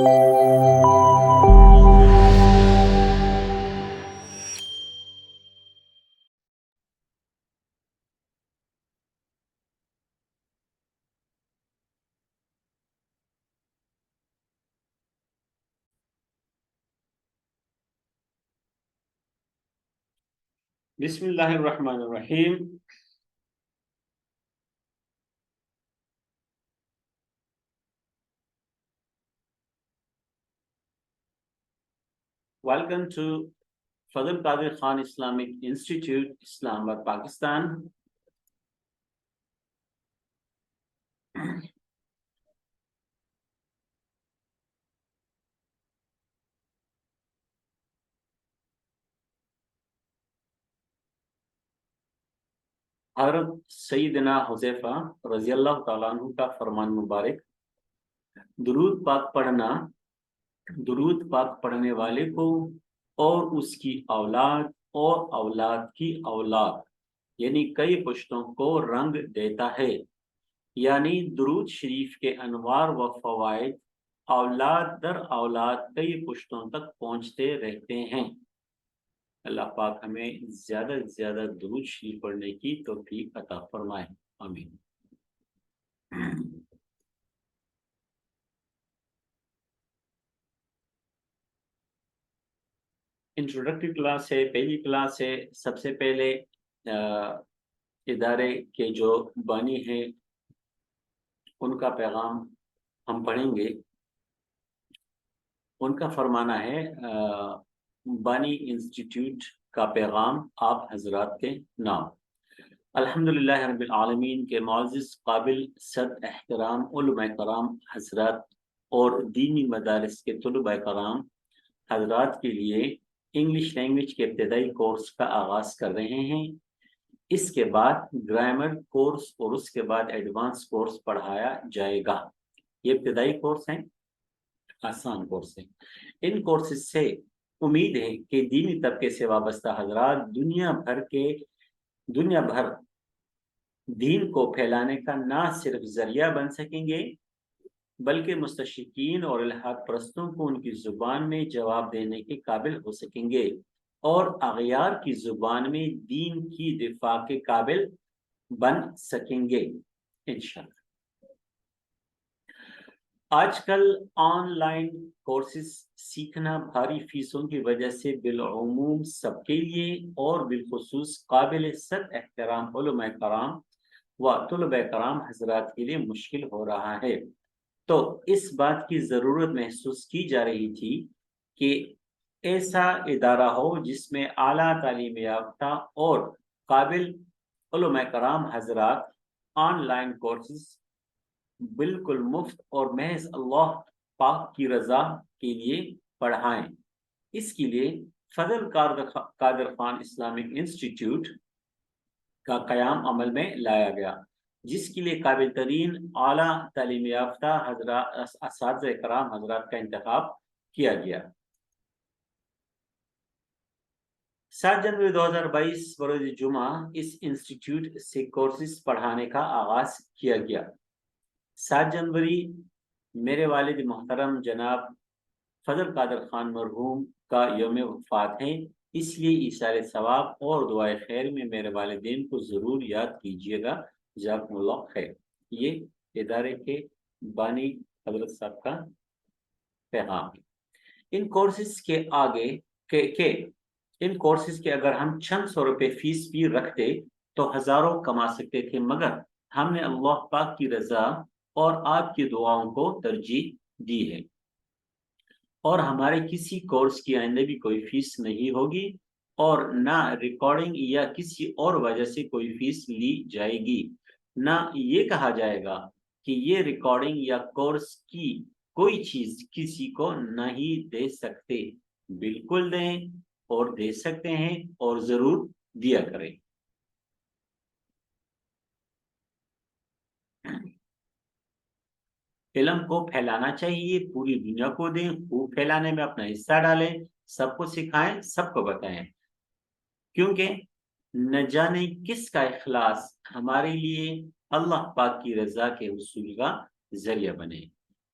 Bismillahirrahmanirrahim. Welcome to Fadl Qadir Khan Islamic Institute, Islamabad, Pakistan. حضرت سیدنا حذیفہ رضی اللہ تعالیٰ عنہ کا فرمان مبارک، درود پاک پڑھنے والے کو اور اس کی اولاد اور اولاد کی اولاد یعنی کئی پشتوں کو رنگ دیتا ہے، یعنی درود شریف کے انوار و فوائد اولاد در اولاد کئی پشتوں تک پہنچتے رہتے ہیں۔ اللہ پاک ہمیں زیادہ سے زیادہ درود شریف پڑھنے کی توفیق عطا فرمائے، آمین۔ انٹروڈکٹری کلاس ہے، پہلی کلاس ہے۔ سب سے پہلے ادارے کے جو بانی ہیں ان کا پیغام ہم پڑھیں گے۔ ان کا فرمانا ہے بانی انسٹیٹیوٹ کا پیغام آپ حضرات کے نام۔ الحمدللہ رب العالمین کے معزز قابل صد احترام علماء کرام حضرات اور دینی مدارس کے طلباء کرام حضرات کے لیے انگلش لینگویج کے ابتدائی کورس کا آغاز کر رہے ہیں۔ اس کے بعد گرامر کورس اور اس کے بعد ایڈوانس کورس پڑھایا جائے گا۔ یہ ابتدائی کورس ہیں، آسان کورس ہیں۔ ان کورسز سے امید ہے کہ دینی طبقے سے وابستہ حضرات دنیا بھر دین کو پھیلانے کا نہ صرف ذریعہ بن سکیں گے بلکہ مستشرقین اور الحاد پرستوں کو ان کی زبان میں جواب دینے کے قابل ہو سکیں گے اور اغیار کی زبان میں دین کی دفاع کے قابل بن سکیں گے انشاءاللہ۔ آج کل آن لائن کورسز سیکھنا بھاری فیسوں کی وجہ سے بالعموم سب کے لیے اور بالخصوص قابل صد احترام علماء کرام و طلباء کرام حضرات کے لیے مشکل ہو رہا ہے۔ تو اس بات کی ضرورت محسوس کی جا رہی تھی کہ ایسا ادارہ ہو جس میں اعلیٰ تعلیم یافتہ اور قابل علماء کرام حضرات آن لائن کورسز بالکل مفت اور محض اللہ پاک کی رضا کے لیے پڑھائیں۔ اس کے لیے فضل قادر خان اسلامک انسٹیٹیوٹ کا قیام عمل میں لایا گیا، جس کے لیے قابل ترین اعلیٰ تعلیم یافتہ حضرات اساتذہ کرام حضرات کا انتخاب کیا گیا۔ 7 جنوری 2022 بروز جمعہ اس انسٹیٹیوٹ سے کورسز پڑھانے کا آغاز کیا گیا۔ 7 جنوری میرے والد محترم جناب فضل قادر خان مرحوم کا یوم وفات ہے، اس لیے ایثار ثواب اور دعائے خیر میں میرے والدین کو ضرور یاد کیجیے گا، جزاکم اللہ خیر۔ یہ ادارے کے بانی حضرت صاحب کا پیغام ہے۔ ان کورسز کے اگر ہم چند سو روپے فیس بھی رکھتے تو ہزاروں کما سکتے تھے، مگر ہم نے اللہ پاک کی رضا اور آپ کی دعاؤں کو ترجیح دی ہے، اور ہمارے کسی کورس کی آئندہ بھی کوئی فیس نہیں ہوگی اور نہ ریکارڈنگ یا کسی اور وجہ سے کوئی فیس لی جائے گی، نہ یہ کہا جائے گا کہ یہ ریکارڈنگ یا کورس کی کوئی چیز کسی کو نہیں دے سکتے۔ بالکل دیں اور دے سکتے ہیں اور ضرور دیا کریں۔ علم کو پھیلانا چاہیے، پوری دنیا کو دیں، خوب پھیلانے میں اپنا حصہ ڈالیں، سب کو سکھائیں، سب کو بتائیں، کیونکہ نہ جانے کس کا اخلاص ہمارے لیے اللہ پاک کی رضا کے حصول کا ذریعہ بنے۔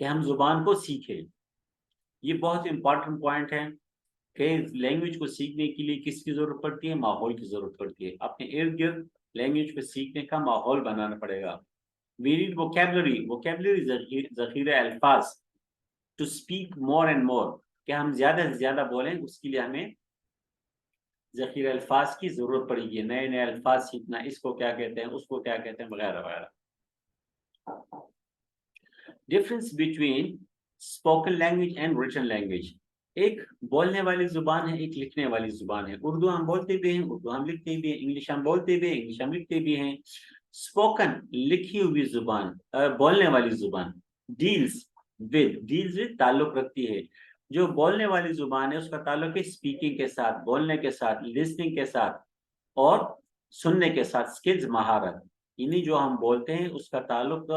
کہ ہم زبان کو سیکھیں. یہ بہت امپورٹنٹ پوائنٹ ہے کہ لینگویج کو سیکھنے کے لیے کس کی ضرورت پڑتی ہے؟ ماحول کی ضرورت پڑتی ہے. اپنے ارد گرد لینگویج کو سیکھنے کا ماحول بنانا پڑے گا. وی نیڈ ووکیبلری ذخیرہ الفاظ to speak more and more, کہ ہم زیادہ سے زیادہ بولیں, اس کے لیے ہمیں ذخیرہ الفاظ کی ضرورت پڑے گی. نئے نئے الفاظ سیکھنا, اس کو کیا کہتے ہیں, اس کو کیا کہتے ہیں, وغیرہ وغیرہ. Difference between spoken language and written language. ایک بولنے والی زبان ہے, ایک لکھنے والی زبان ہے. اردو ہم بولتے بھی ہیں, اردو ہم لکھتے بھی ہیں. انگلش ہم بولتے بھی ہیں, انگلش ہم لکھتے بھی ہیں. اسپوکن لکھی ہوئی زبان, بولنے والی زبان, ڈیلز ود تعلق رکھتی ہے. جو بولنے والی زبان ہے اس کا تعلق ہے اسپیکنگ کے ساتھ, بولنے کے ساتھ, لسننگ کے ساتھ اور سننے کے ساتھ. اسکلز, مہارت, یعنی جو ہم بولتے ہیں اس کا تعلق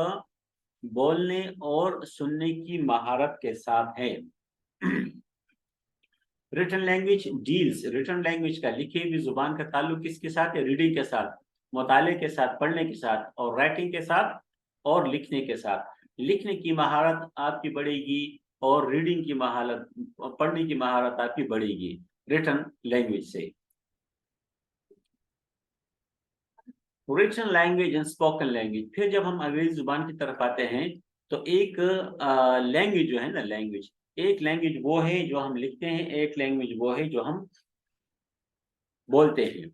بولنے اور سننے کی مہارت کے ساتھ ہے. Written language deals, written language کا, لکھی ہوئی زبان کا تعلق کس کے ساتھ ہے؟ ریڈنگ کے ساتھ, مطالعے کے ساتھ, پڑھنے کے ساتھ, اور رائٹنگ کے ساتھ اور لکھنے کے ساتھ. لکھنے کی مہارت آپ کی بڑھے گی اور ریڈنگ کی مہارت, پڑھنے کی مہارت آپ کی بڑھے گی ریٹن لینگویج سے. Written language and spoken language. پھر جب ہم انگریزی زبان کی طرف آتے ہیں تو ایک لینگویج جو ہے نا, لینگویج, ایک لینگویج وہ ہے جو ہم لکھتے ہیں, ایک لینگویج وہ ہے جو ہم بولتے ہیں.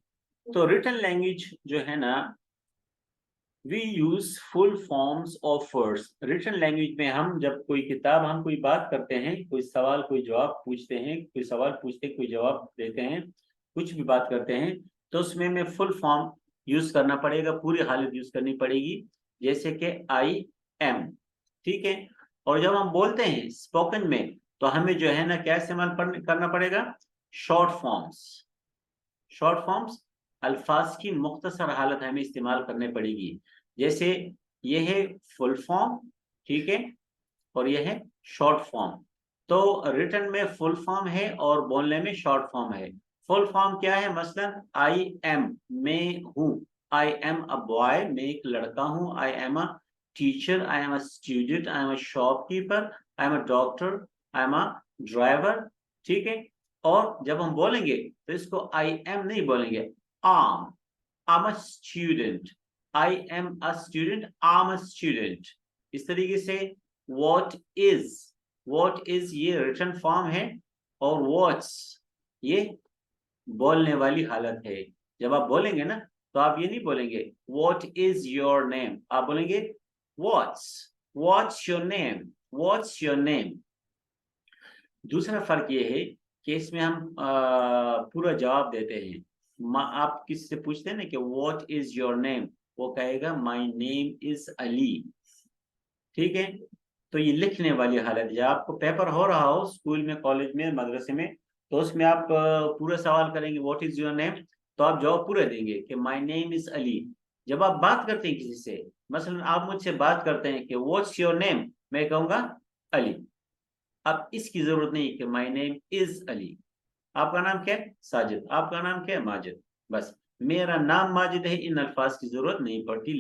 تو ریٹن لینگویج جو ہے نا, we use full forms of words. Written language میں ہم جب کوئی کتاب, ہم کوئی بات کرتے ہیں, کوئی سوال کوئی جواب پوچھتے ہیں, کوئی سوال پوچھتے کوئی جواب دیتے ہیں, کچھ بھی بات کرتے ہیں, تو اس میں ہمیں فل فارم یوز کرنا پڑے گا, پوری حالت یوز کرنی پڑے گی, جیسے کہ آئی ایم. ٹھیک ہے. اور جب ہم بولتے ہیں اسپوکن میں تو ہمیں جو ہے نا کیا استعمال کرنا پڑے گا؟ Short forms. شارٹ فارمس, الفاظ کی مختصر حالت ہمیں استعمال کرنے پڑے گی. جیسے یہ ہے فل فارم, ٹھیک ہے, اور یہ ہے شارٹ فارم. تو ریٹن میں فل فارم ہے اور بولنے میں شارٹ فارم ہے. فل فارم کیا ہے؟ مثلا آئی ایم, میں ہوں, آئی ایم اے بوائے, میں ایک لڑکا ہوں, I am a teacher, I am a student, I am a shop keeper, I am a doctor, I am a driver. ٹھیک ہے. اور جب ہم بولیں گے تو اس کو آئی ایم نہیں بولیں گے, I'm a student, I am a student, I'm a student. اس طریقے سے what is یہ ریٹن فارم ہے, اور what's یہ بولنے والی حالت ہے. جب آپ بولیں گے نا تو آپ یہ نہیں بولیں گے what is your name, آپ بولیں گے what's your name, what's your name. دوسرا فرق یہ ہے کہ اس میں ہم پورا جواب دیتے ہیں. آپ کس سے پوچھتے ہیں نا کہ what is your name, وہ کہے گا my name is علی. ٹھیک ہے. تو یہ لکھنے والی حالت ہے. جب آپ کو پیپر ہو رہا ہو اسکول میں, کالج میں, مدرسے میں, تو اس میں آپ پورا سوال کریں گے what is your name, تو آپ جواب پورا دیں گے کہ my name is علی. جب آپ بات کرتے ہیں کسی سے, مثلا آپ مجھ سے بات کرتے ہیں کہ what's your name, میں کہوں گا علی. اب اس کی ضرورت نہیں کہ my name is علی. آپ کا نام کیا ہے؟ ساجد. آپ کا نام کیا ہے؟ ماجد. بس میرا نام ماجد ہے. ان الفاظ کی ضرورت نہیں پڑتی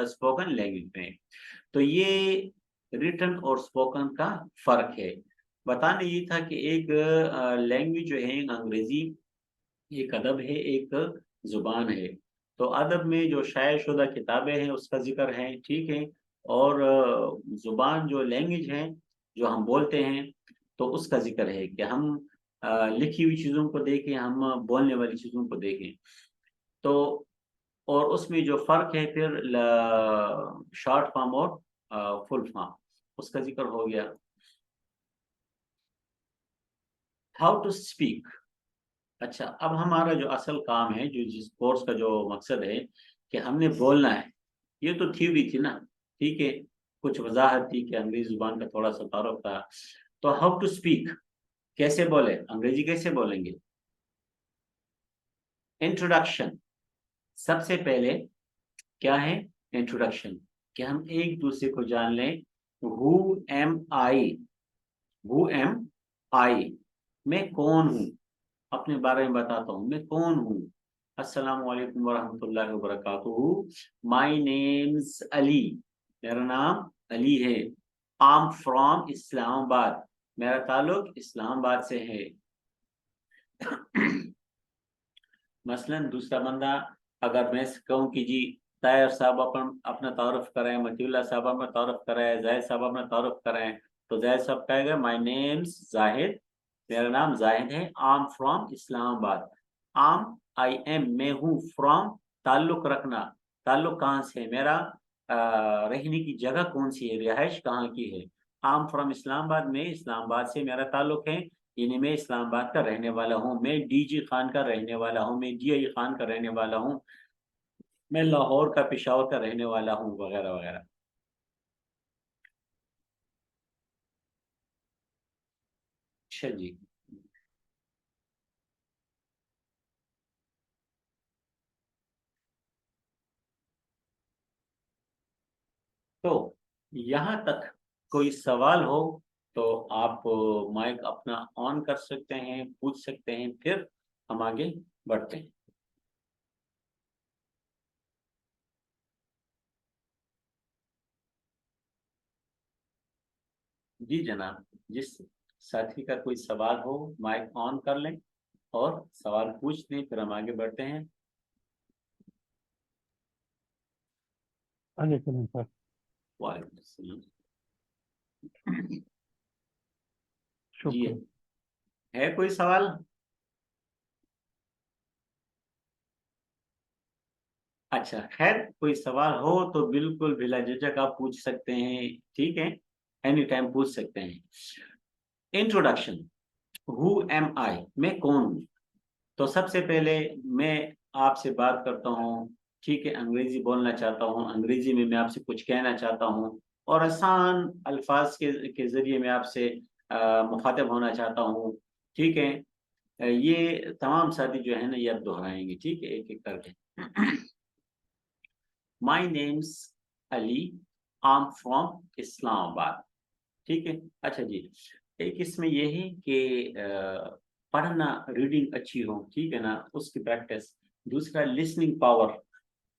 اسپوکن لینگویج میں. تو یہ ریٹن اور اسپوکن کا فرق ہے. بتانا یہ تھا کہ ایک لینگویج جو ہے انگریزی, ایک ادب ہے, ایک زبان ہے. تو ادب میں جو شائع شدہ کتابیں ہیں اس کا ذکر ہے, ٹھیک ہے, اور زبان جو لینگویج ہے جو ہم بولتے ہیں تو اس کا ذکر ہے کہ ہم لکھی ہوئی چیزوں کو دیکھیں, ہم بولنے والی چیزوں کو دیکھیں. تو اور اس میں جو فرق ہے پھر شارٹ فارم اور فل فارم, اس کا ذکر ہو گیا. How to speak. اچھا, اب ہمارا جو اصل کام ہے, جو جس کورس کا جو مقصد ہے کہ ہم نے بولنا ہے, یہ تو تھیوری تھی نا, ٹھیک ہے, کچھ وضاحت تھی کہ انگریزی زبان کا تھوڑا سا تعارف تھا. تو ہاؤ ٹو اسپیک, کیسے بولے, انگریزی کیسے بولیں گے. انٹروڈکشن, سب سے پہلے کیا ہے انٹروڈکشن, کہ ہم ایک دوسرے کو جان لیں. who am I, میں کون ہوں, اپنے بارے میں بتاتا ہوں, میں کون ہوں. السلام علیکم ورحمۃ اللہ وبرکاتہ. my name's علی, میرا نام علی ہے. I'm from اسلام آباد. میرا تعلق اسلام آباد سے ہے. مثلا دوسرا بندہ اگر میں کہوں کہ جی طاہر صاحب اپنا تعارف کریں, متی اللہ صاحب اپنا تعارف کریں, زاہد صاحب اپنا تعارف کریں, تو زاہد صاحب کہے گا مائی نیمز زاہد, میرا نام زاہد ہے. I'm from اسلام آباد. I am میں ہوں, from تعلق رکھنا, تعلق کہاں سے ہے, میرا رہنے کی جگہ کون سی ہے, رہائش کہاں کی ہے. I'm from اسلام آباد, میں اسلام آباد سے میرا تعلق ہے, یعنی میں اسلام آباد کا رہنے والا ہوں. میں ڈی جی خان کا رہنے والا ہوں, میں جی آئی خان کا رہنے والا ہوں, میں لاہور کا پشاور کا رہنے والا ہوں, وغیرہ وغیرہ. اچھا جی, تو یہاں تک کوئی سوال ہو تو آپ مائک اپنا آن کر سکتے ہیں, پوچھ سکتے ہیں, پھر ہم آگے بڑھتے ہیں. جی جناب, جس ساتھی کا کوئی سوال ہو مائک آن کر لیں اور سوال پوچھ لیں, پھر ہم آگے بڑھتے ہیں. وعلیکم السلام. جی ہے کوئی سوال؟ اچھا خیر, کوئی سوال ہو تو بالکل بلا جھجک آپ پوچھ سکتے ہیں, ٹھیک ہے, اینی ٹائم پوچھ سکتے ہیں. انٹروڈکشن. ہو ایم آئی, میں کون ہوں. تو سب سے پہلے میں آپ سے بات کرتا ہوں, ٹھیک ہے, انگریزی بولنا چاہتا ہوں, انگریزی میں آپ سے کچھ کہنا چاہتا ہوں, اور آسان الفاظ کے ذریعے میں آپ سے مخاطب ہونا چاہتا ہوں, ٹھیک ہے. یہ تمام ساتھی جو ہے نا یہ اب دہرائیں گے, ٹھیک ہے, ایک ایک کر کے. مائی نیمز علی, آم فرام اسلام آباد, ٹھیک ہے. اچھا جی, ایک اس میں یہ ہے کہ پڑھنا, ریڈنگ اچھی ہو, ٹھیک ہے نا, اس کی پریکٹس. دوسرا لسننگ پاور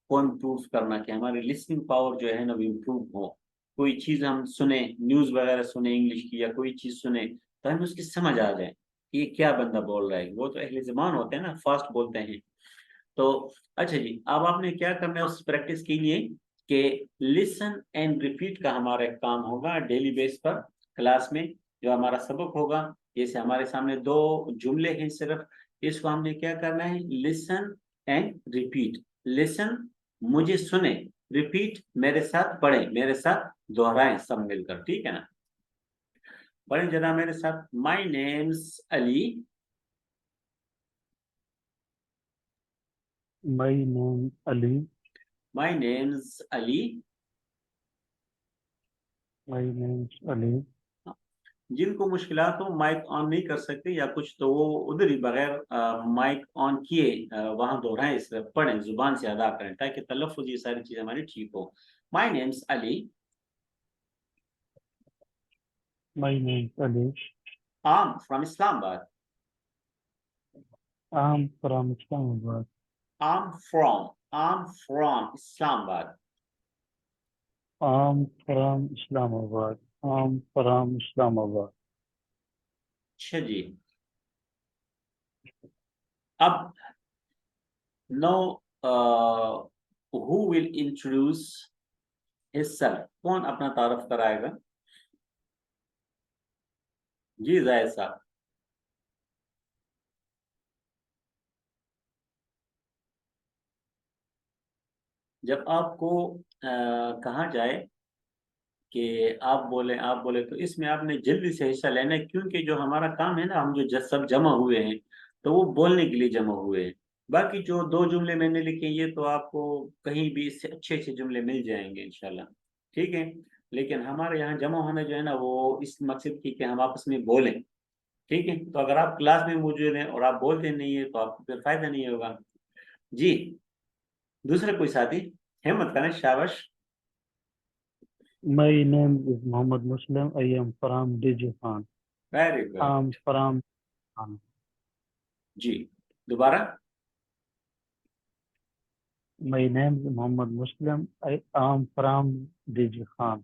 کو امپروو کرنا, کہ ہماری لسننگ پاور جو ہے نا وہ امپروو ہو. کوئی چیز ہم سنیں, نیوز وغیرہ سنیں انگلش کی, یا کوئی چیز سنیں تو ہمیں اس کی سمجھ آ جائے کہ یہ کیا بندہ بول رہا ہے. وہ تو اہل زبان ہوتے ہیں نا, فاسٹ بولتے ہیں. تو اچھا جی, اب آپ نے کیا کرنا ہے اس پریکٹس کے لیے کہ لسن اینڈ ریپیٹ کا ہمارا ایک کام ہوگا ڈیلی بیس پر. کلاس میں جو ہمارا سبق ہوگا, جیسے ہمارے سامنے 2 جملے ہیں صرف, اس کو ہم نے کیا کرنا ہے, لسن اینڈ ریپیٹ. لسن مجھے سنیں, ریپیٹ میرے ساتھ پڑھیں, میرے ساتھ دہرائیں سب مل کر, ٹھیک ہے نا. پڑھیں جنا میرے ساتھ. My name's Ali, My name Ali. My name's Ali. My name Ali. جن کو مشکلات ہو مائک آن نہیں کر سکتے یا کچھ, تو وہ ادھر ہی بغیر مائک آن کیے وہاں دہرائیں, اس طرح پڑھیں, زبان سے ادا کریں, تاکہ تلفظ یہ ساری چیزیں ہماری ٹھیک ہو. My name's Ali, My name Ali. I'm from Islamabad. I'm from Islamabad. I'm from Islamabad. I'm from Islamabad. I'm from Islamabad. اچھا جی, اب نو who will introduce himself, کون اپنا تعارف کرائے گا؟ جی زاہد صاحب. جب آپ کو کہا جائے کہ آپ بولے تو اس میں آپ نے جلدی سے حصہ لینا ہے, کیونکہ جو ہمارا کام ہے نا, ہم جو سب جمع ہوئے ہیں تو وہ بولنے کے لیے جمع ہوئے ہیں. باقی جو 2 جملے میں نے لکھے یہ تو آپ کو کہیں بھی اس سے اچھے اچھے جملے مل جائیں گے انشاءاللہ, ٹھیک ہے. لیکن ہمارے یہاں جمع ہونا جو ہے نا وہ اس مقصد کی کہ ہم آپس میں بولیں, ٹھیک ہے. تو اگر آپ کلاس میں موجود ہیں اور آپ بولتے نہیں ہیں تو آپ کو پھر فائدہ نہیں ہوگا. جی, دوسرا کوئی ساتھی ہمت کریں, شاباش. My name is Muhammad Muslim. I am from Dijihan. Very good. I'm from Dijihan. جی دوبارہ. My name is Muhammad Muslim. I am from Dijihan.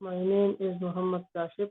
My name is Muhammad Kashif.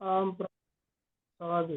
I'm from Sawabi.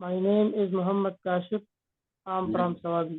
My name is Muhammad Kashif. I'm from Sawabi.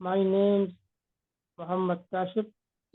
My name is Muhammad Kashif.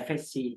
FSC,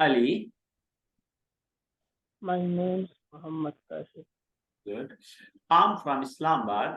Ali. My name is Muhammad Kashif. Good. I'm from Islamabad.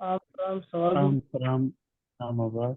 I'm from Sawabi. I'm from Islamabad.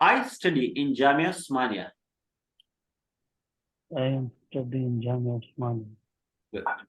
I study in Jamia Osmania. I am studying Jamia Osmania. Good.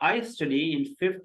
I study in 5th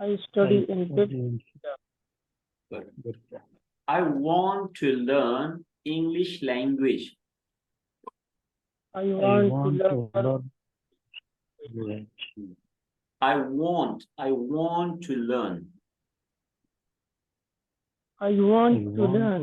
I study I in study 5th. in Good. Durga. I want to learn English language. I I want to want learn. to learn language. I want to learn. I want I to want learn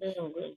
language.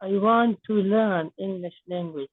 I want to learn English language.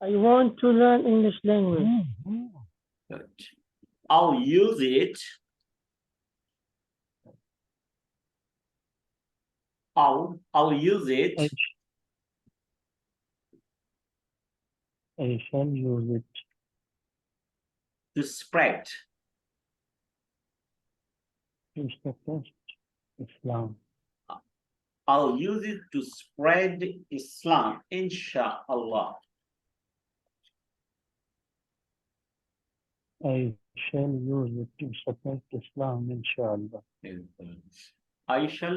I want to learn English language. I'll use it. I'll use it I shall use it to spread to support Islam. I'll use it to spread Islam, inshallah. I shall use it to support Islam, inshallah. I shall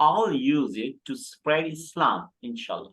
I'll use it to spread Islam, inshallah.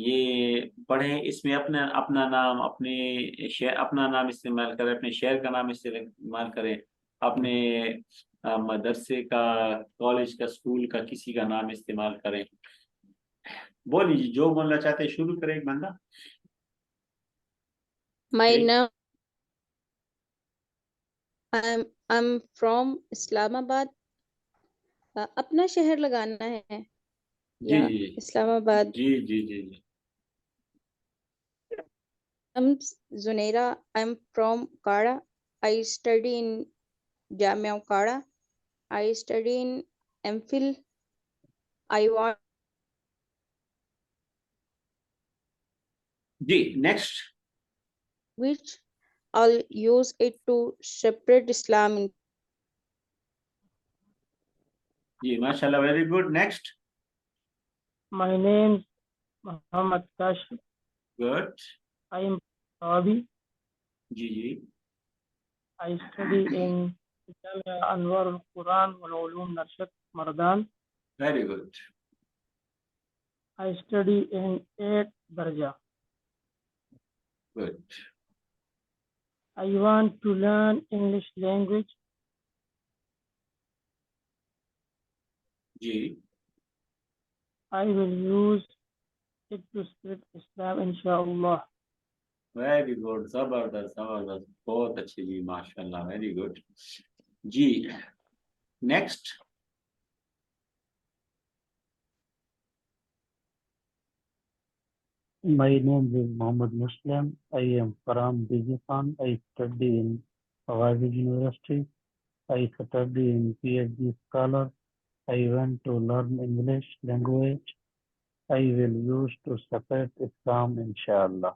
یہ پڑھیں، اس میں اپنا نام، اپنا نام استعمال کریں، اپنے شہر کا نام استعمال کریں، اپنے مدرسے کا، کالج کا، اسکول کا، کسی کا نام استعمال کریں. بولیے جو بولنا چاہتے ہیں، شروع کریں ایک بندہ. My Okay. name, I'm from اسلام آباد. اپنا شہر لگانا ہے جی یا جی اسلام آباد. جی جی جی جی. I'm Zunaira. I'm from Kara. I study in Jamia Kara. I study in MPhil. I want جی next. which I'll use it to separate Islam in. جی ماشاء اللہ، very good. Next. My name is Muhammad Kashif. Good. I am Sawabi. جی جی. I study in Jamia Anwar al-Quran wal Ulum Narshad Mardan. Very good. I study in 8th Darja. Good. I want to learn English language. جی. I will use it to spread Islam, inshallah. Very good. زبردست زبردست، بہت اچھی جی، ماشاء اللہ، very good. جی next. My name is Mohammed Muslim. I am from Digifan. I study in Ghazi University. I study in PhD scholar. I want to learn English language. I will use to support Islam, inshallah.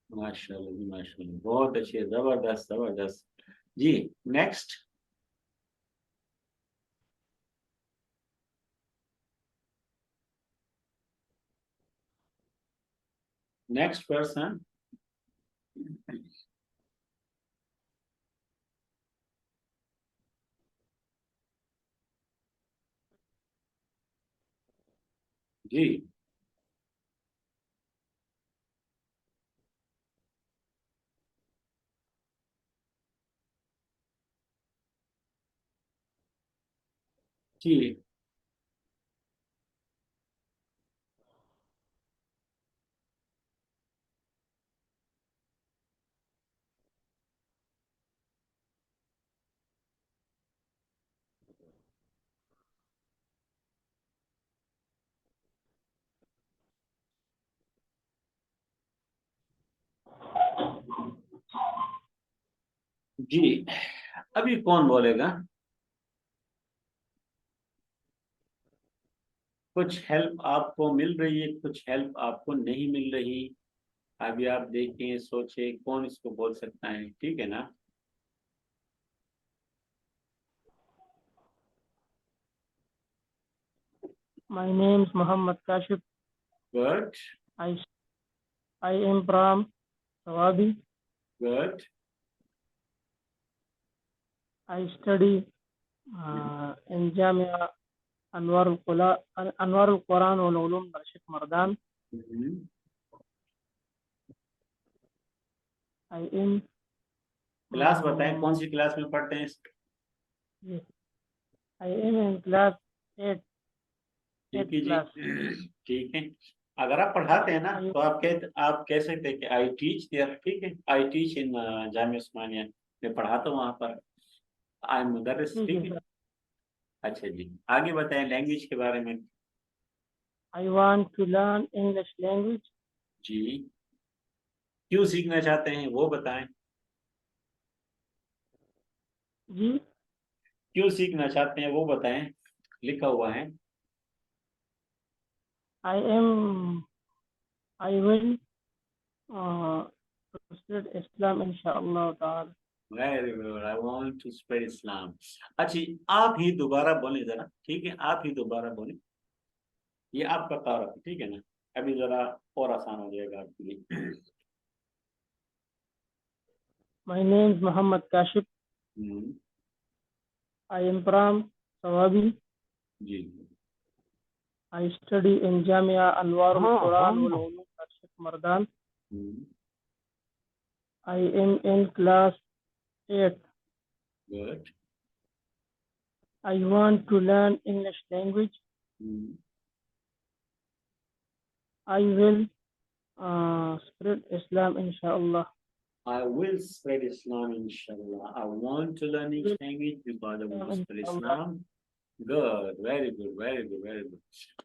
ماشاء اللہ جی، ماشاء اللہ، بہت اچھی، زبردست زبردست. جی next. Next person. جی. جی جی. ابھی کون بولے گا؟ کچھ ہیلپ آپ کو مل رہی ہے، کچھ ہیلپ آپ کو نہیں مل رہی. ابھی آپ دیکھیں، سوچیں کون اس کو بول سکتا ہے. ٹھیک ہے نا؟ My name is Muhammad Kashif. Good. I am from Sawabi. Good. I study in Jamia Anwar al-Quran wal Ulum Narshad Mardan. I am class بتائیں، کون سی کلاس میں پڑھتے ہیں؟ I am in class 8. ٹھیک ہے class. جی، ٹھیک ہے. اگر آپ پڑھاتے ہیں نا تو آپ کہہ سکتے ہیں کہ آئی ٹیچ دیئر. ٹھیک ہے، آئی ٹیچ ان جامعہ عثمانیہ، میں پڑھاتا ہوں وہاں پر، آئی ایم مدرس. ٹھیک ہے. اچھا جی، آگے بتائیں لینگویج کے بارے میں. I want to learn English language. جی، کیوں سیکھنا چاہتے ہیں وہ بتائیں. جی کیوں سیکھنا چاہتے ہیں وہ بتائیں، لکھا ہوا ہے. I will spread Islam, inshallah ta'ala. Very good. I want to spread Islam. اچھی، آپ ہی دوبارہ بولیں ذرا. ٹھیک ہے، آپ ہی دوبارہ بولیں. یہ آپ کا تعارف ہے، ٹھیک ہے نا؟ ابھی ذرا اور آسان ہو جائے گا آپ کے لیے. My name is Muhammad Kashif. I am from Sawabi. G. I study in Jamia Anwar al-Quran wal Ulum Mardan. I am in class 8. Good. I want to learn English language. I will spread Islam, inshallah. I will spread Islam, inshallah. I want to learn English language because I want to spread Islam. Good, very good, very good, very good.